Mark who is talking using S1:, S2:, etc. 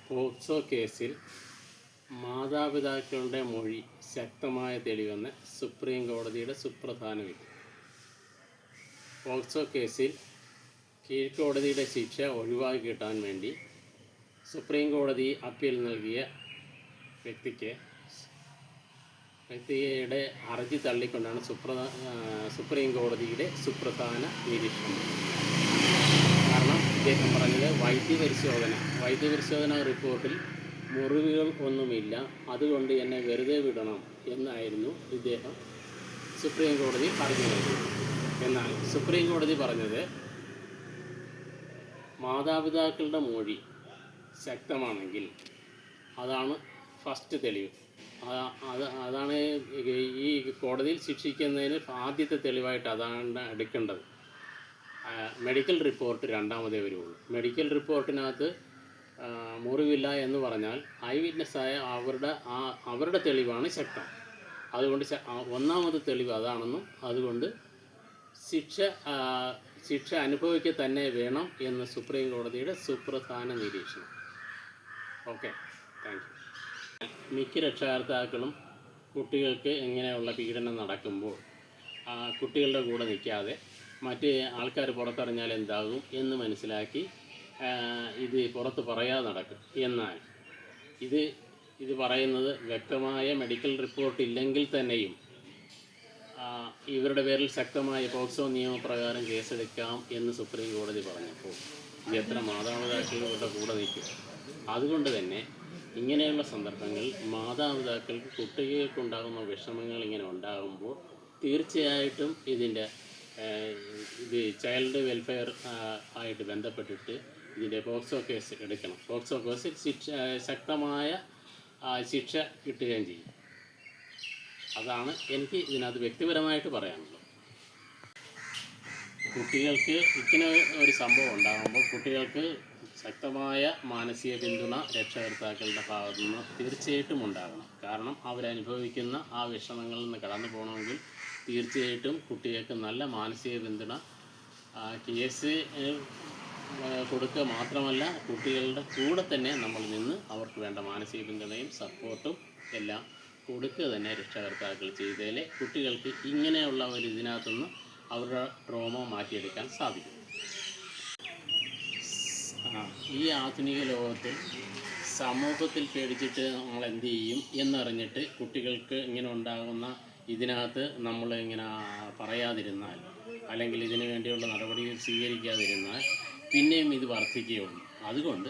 S1: POCSO കേസിൽ മാതാപിതാക്കളുടെ മൊഴി ശക്തമായ തെളിവെന്ന് സുപ്രീം കോടതിയുടെ സുപ്രധാന വിധി. പോക്സോ കേസിൽ കീഴ്ക്കോടതിയുടെ ശിക്ഷ ഒഴിവാക്കി കിട്ടാൻ വേണ്ടി സുപ്രീം കോടതി അപ്പീൽ നൽകിയ വ്യക്തിയുടെ ഹർജി തള്ളിക്കൊണ്ടാണ് സുപ്രീം കോടതിയുടെ സുപ്രധാന നിരീക്ഷണം. കാരണം ഇദ്ദേഹം പറഞ്ഞത് വൈദ്യപരിശോധന റിപ്പോർട്ടിൽ മുറിവുകൾ ഒന്നുമില്ല, അതുകൊണ്ട് എന്നെ വെറുതെ വിടണം എന്നായിരുന്നു ഇദ്ദേഹം സുപ്രീം കോടതി ഹർജി നൽകിയത്. എന്നാൽ സുപ്രീം കോടതി പറഞ്ഞത് മാതാപിതാക്കളുടെ മൊഴി ശക്തമാണെങ്കിൽ അതാണ് ഫസ്റ്റ് തെളിവ്. അതാണ് ഈ കോടതിയിൽ ശിക്ഷിക്കുന്നതിന് ആദ്യത്തെ തെളിവായിട്ട് അതാണ് എടുക്കേണ്ടത്. മെഡിക്കൽ റിപ്പോർട്ട് രണ്ടാമതേ വരുള്ളൂ. മെഡിക്കൽ റിപ്പോർട്ടിനകത്ത് മുറിവില്ല എന്ന് പറഞ്ഞാൽ ഐ വിറ്റ്നസ്സായ അവരുടെ തെളിവാണ് ശക്തം. അതുകൊണ്ട് ഒന്നാമത് തെളിവ് അതാണെന്നും അതുകൊണ്ട് ശിക്ഷ അനുഭവിക്കുക തന്നെ വേണം എന്ന് സുപ്രീം കോടതിയുടെ സുപ്രധാന നിരീക്ഷണം. Okay, thank you. മിക്ക രക്ഷകർത്താക്കളും കുട്ടികൾക്ക് ഇങ്ങനെയുള്ള പീഡനം നടക്കുമ്പോൾ കുട്ടികളുടെ കൂടെ നിൽക്കാതെ മറ്റ് ആൾക്കാർ പുറത്തറിഞ്ഞാൽ എന്താകും എന്ന് മനസ്സിലാക്കി ഇത് പുറത്ത് പറയാതെ നടക്കും. എന്നാൽ ഇത് പറയുന്നത് വ്യക്തമായ മെഡിക്കൽ റിപ്പോർട്ട് ഇല്ലെങ്കിൽ തന്നെയും ഇവരുടെ പേരിൽ ശക്തമായ പോക്സോ നിയമപ്രകാരം കേസെടുക്കാം എന്ന് സുപ്രീം കോടതി പറഞ്ഞപ്പോൾ എത്ര മാതാപിതാക്കൾ ഇവരുടെ കൂടെ നിൽക്കും. അതുകൊണ്ട് തന്നെ ഇങ്ങനെയുള്ള സന്ദർഭങ്ങളിൽ മാതാപിതാക്കൾക്ക് കുട്ടികൾക്കുണ്ടാകുന്ന വിഷമങ്ങൾ ഇങ്ങനെ ഉണ്ടാകുമ്പോൾ തീർച്ചയായിട്ടും ഇത് ചൈൽഡ് വെൽഫെയർ ആയിട്ട് ബന്ധപ്പെട്ടിട്ട് ഇതിൻ്റെ പോക്സോ കേസ് എടുക്കണം. പോക്സോ കേസിൽ ശക്തമായ ശിക്ഷ കിട്ടുകയും ചെയ്യും. അതാണ് എനിക്ക് ഇതിനകത്ത് വ്യക്തിപരമായിട്ട് പറയാനുള്ളത്. കുട്ടികൾക്ക് ഇങ്ങനെ ഒരു സംഭവം ഉണ്ടാകുമ്പോൾ കുട്ടികൾക്ക് ശക്തമായ മാനസിക പിന്തുണ രക്ഷകർത്താക്കളുടെ ഭാഗത്തു നിന്ന് തീർച്ചയായിട്ടും ഉണ്ടാകണം. കാരണം അവരനുഭവിക്കുന്ന ആ വിഷമങ്ങളിൽ നിന്ന് കടന്നു പോകണമെങ്കിൽ തീർച്ചയായിട്ടും കുട്ടികൾക്ക് നല്ല മാനസിക പിന്തുണ കേസ് കൊടുക്കുക മാത്രമല്ല, കുട്ടികളുടെ കൂടെ തന്നെ നമ്മൾ നിന്ന് അവർക്ക് വേണ്ട മാനസിക പിന്തുണയും സപ്പോർട്ടും എല്ലാം കൊടുക്കുക തന്നെ രക്ഷകർത്താക്കൾ ചെയ്താലേ കുട്ടികൾക്ക് ഇങ്ങനെയുള്ള ഒരു ഇതിനകത്തുനിന്ന് അവരുടെ ട്രോമ മാറ്റിയെടുക്കാൻ സാധിക്കും. ഈ ആധുനിക ലോകത്തിൽ സമൂഹത്തിൽ പേടിച്ചിട്ട് നമ്മൾ എന്ത് ചെയ്യും എന്നറിഞ്ഞിട്ട് കുട്ടികൾക്ക് ഇങ്ങനെ ഉണ്ടാകുന്ന ഇതിനകത്ത് നമ്മൾ ഇങ്ങനെ പറയാതിരുന്നാൽ അല്ലെങ്കിൽ ഇതിനു വേണ്ടിയുള്ള നടപടികൾ സ്വീകരിക്കാതിരുന്നാൽ പിന്നെയും ഇത് വർദ്ധിക്കുകയുള്ളൂ. അതുകൊണ്ട്